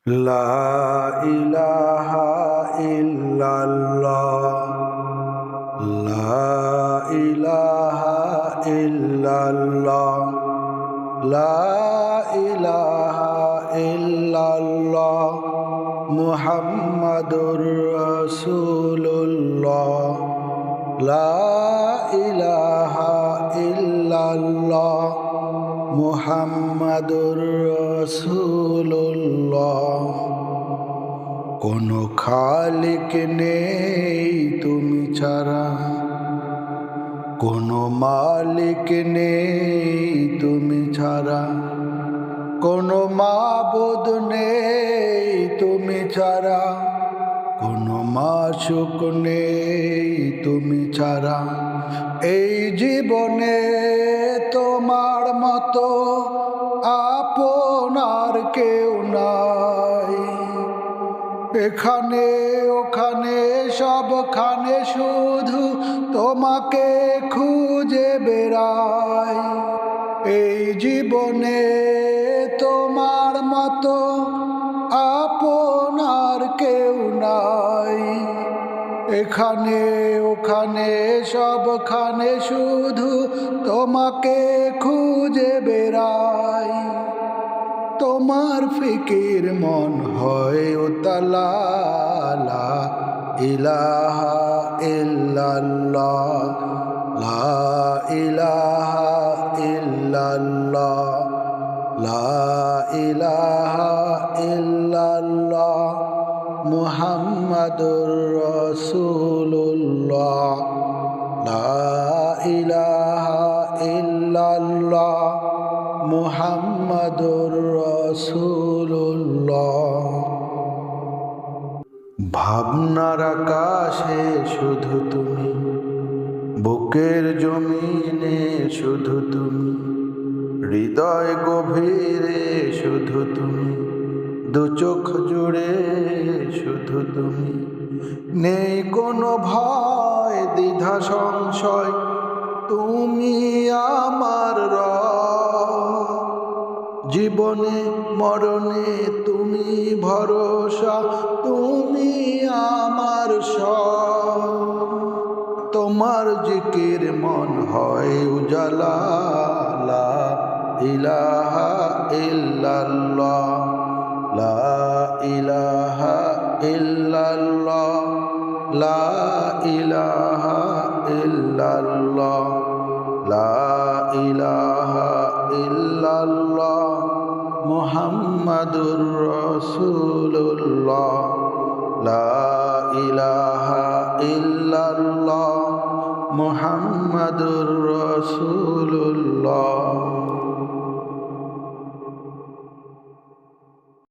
লা ইলাহা ইল্লাল্লাহ, লা ইলাহা ইল্লাল্লাহ, লা ইলাহা ইল্লাল্লাহ, মুহাম্মাদুর রাসূলুল্লাহ, লা ইলাহা ইল্লাল্লাহ, মুহাম্মাদুর রাসূলুল্লাহ। কোনো খালিক নেই তুমি ছাড়া, কোনো মালিক নেই তুমি ছাড়া, কোনো মাবুদ নেই তুমি ছাড়া, কোনো মাশুক নেই তুমি ছাড়া। এই জীবনে তোমার মতো আপনার কেউ নাই। এখানে ওখানে সবখানে শুধু তোমাকে খুঁজে বেড়াই। এই জীবনে তোমার মতো আপনার কেউ নাই। এখানে ওখানে সবখানে শুধু তোমাকে খুঁজে বেড়াই। তোমার ফিকির মন হয় উতলা, লা ইলাহা ইল্লাল্লাহ, লা ইলাহা ইল্লাল্লাহ, লা ইলাহা ইল্লাল্লাহ, মুহাম্মাদুর রাসূলুল্লাহ, লা ইলাহা ইল্লাল্লাহ, মুহাম্মাদুর রাসূলুল্লাহ। ভাবনার আকাশে শুধু তুমি, বুকের জমিনে শুধু তুমি, হৃদয় গভীরে শুধু তুমি, দু চোখ জুড়ে শুধু তুমি। নেই কোনো ভয় দ্বিধা সংশয়, তুমি আমার রব। জীবনে মরণে তুমি ভরসা, তুমি আমার সব। তোমার জিকির মন হয় উজালা, লা ইলাহা ইল্লাল্লাহ, লা ইলাহা ইল্লাল্লাহ, লা ইলাহা ইল্লাল্লাহ, লা ইলাহা ইল্লাল্লাহ, মুহাম্মাদুর রাসূলুল্লাহ, লা ইলাহা ইল্লাল্লাহ, মুহাম্মাদুর রাসূলুল্লাহ।